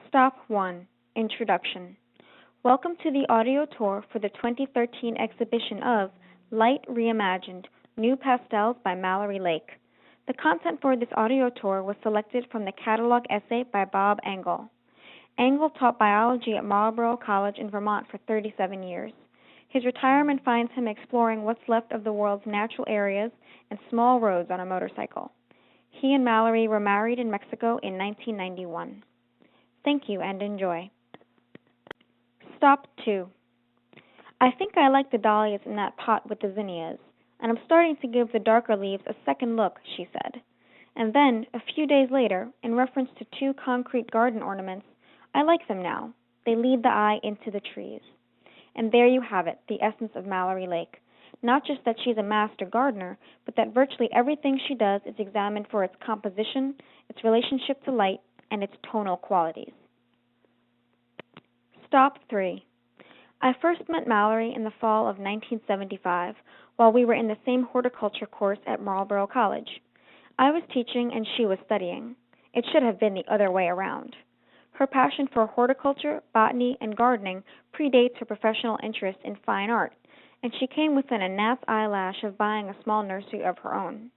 Stop 1. Introduction. Welcome to the audio tour for the 2013 exhibition of Light Reimagined, New Pastels by Mallory Lake. The content for this audio tour was selected from the catalog essay by Bob Engel. Engel taught biology at Marlborough College in Vermont for 37 years. His retirement finds him exploring what's left of the world's natural areas and small roads on a motorcycle. He and Mallory were married in Mexico in 1991. Thank you and enjoy. Stop 2. I think I like the dahlias in that pot with the zinnias, and I'm starting to give the darker leaves a second look, she said. And then, a few days later, in reference to 2 concrete garden ornaments, I like them now. They lead the eye into the trees. And there you have it, the essence of Mallory Lake. Not just that she's a master gardener, but that virtually everything she does is examined for its composition, its relationship to light, and its tonal qualities. Stop 3. I first met Mallory in the fall of 1975 while we were in the same horticulture course at Marlborough College. I was teaching and she was studying. It should have been the other way around. Her passion for horticulture, botany, and gardening predates her professional interest in fine art, and she came within a gnat's eyelash of buying a small nursery of her own.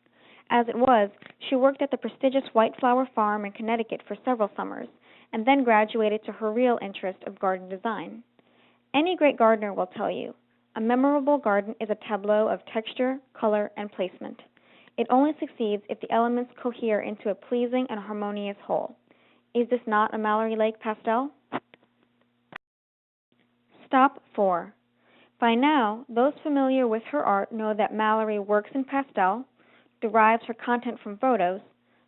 As it was, she worked at the prestigious White Flower Farm in Connecticut for several summers, and then graduated to her real interest of garden design. Any great gardener will tell you, a memorable garden is a tableau of texture, color, and placement. It only succeeds if the elements cohere into a pleasing and harmonious whole. Is this not a Mallory Lake pastel? Stop 4. By now, those familiar with her art know that Mallory works in pastel, derives her content from photos,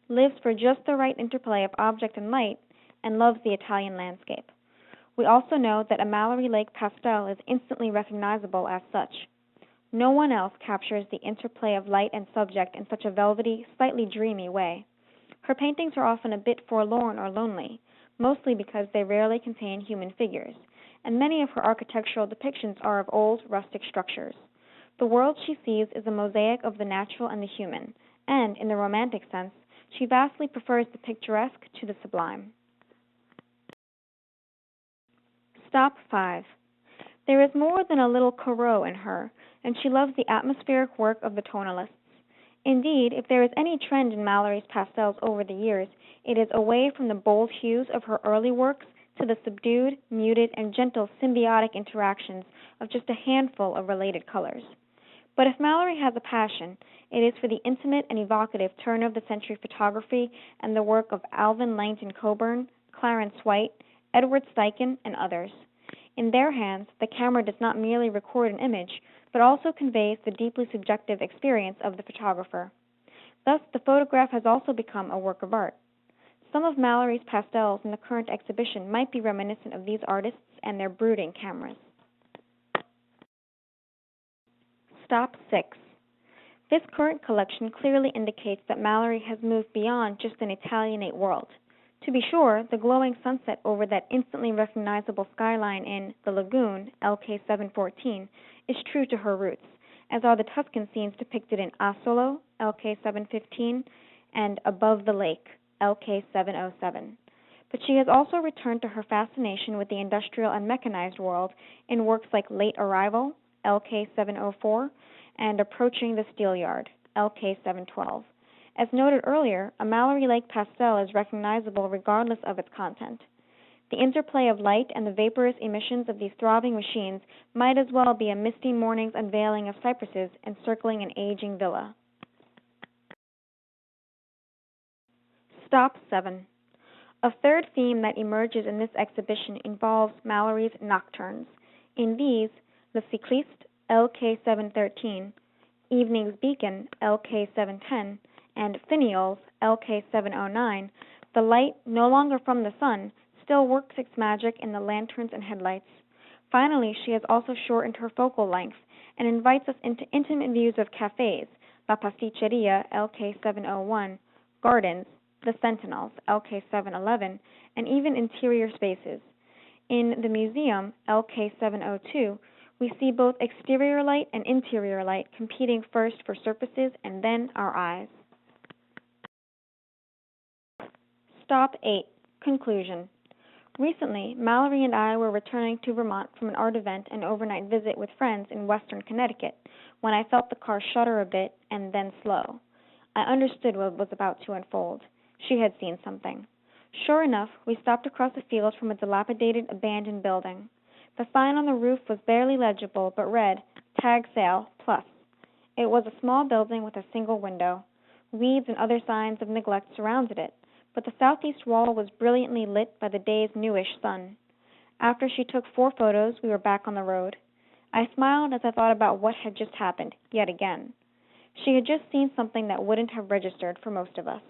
lives for just the right interplay of object and light, and loves the Italian landscape. We also know that a Mallory Lake pastel is instantly recognizable as such. No one else captures the interplay of light and subject in such a velvety, slightly dreamy way. Her paintings are often a bit forlorn or lonely, mostly because they rarely contain human figures, and many of her architectural depictions are of old, rustic structures. The world she sees is a mosaic of the natural and the human, and, in the romantic sense, she vastly prefers the picturesque to the sublime. Stop 5. There is more than a little Corot in her, and she loves the atmospheric work of the tonalists. Indeed, if there is any trend in Mallory's pastels over the years, it is away from the bold hues of her early works to the subdued, muted, and gentle symbiotic interactions of just a handful of related colors. But if Mallory has a passion, it is for the intimate and evocative turn-of-the-century photography and the work of Alvin Langton Coburn, Clarence White, Edward Steichen, and others. In their hands, the camera does not merely record an image, but also conveys the deeply subjective experience of the photographer. Thus, the photograph has also become a work of art. Some of Mallory's pastels in the current exhibition might be reminiscent of these artists and their brooding cameras. Stop 6. This current collection clearly indicates that Mallory has moved beyond just an Italianate world. To be sure, the glowing sunset over that instantly recognizable skyline in The Lagoon, LK 714, is true to her roots, as are the Tuscan scenes depicted in Asolo, LK 715, and Above the Lake, LK 707. But she has also returned to her fascination with the industrial and mechanized world in works like Late Arrival, LK 704, and Approaching the Steelyard, LK 712. As noted earlier, a Mallory Lake pastel is recognizable regardless of its content. The interplay of light and the vaporous emissions of these throbbing machines might as well be a misty morning's unveiling of cypresses encircling an aging villa. Stop 7. A third theme that emerges in this exhibition involves Mallory's nocturnes. In these, Le Cycliste, LK 713, Evening's Beacon, LK 710, and Finials, LK 709, the light, no longer from the sun, still works its magic in the lanterns and headlights. Finally, she has also shortened her focal length and invites us into intimate views of cafes, La Pasticceria, LK 701, gardens, The Sentinels, LK 711, and even interior spaces. In the museum, LK 702, we see both exterior light and interior light competing first for surfaces and then our eyes. Stop 8. Conclusion. Recently, Mallory and I were returning to Vermont from an art event and overnight visit with friends in western Connecticut when I felt the car shudder a bit and then slow. I understood what was about to unfold. She had seen something. Sure enough, we stopped across a field from a dilapidated, abandoned building. The sign on the roof was barely legible, but read, Tag Sale Plus. It was a small building with a single window. Weeds and other signs of neglect surrounded it, but the southeast wall was brilliantly lit by the day's newish sun. After she took 4 photos, we were back on the road. I smiled as I thought about what had just happened, yet again. She had just seen something that wouldn't have registered for most of us.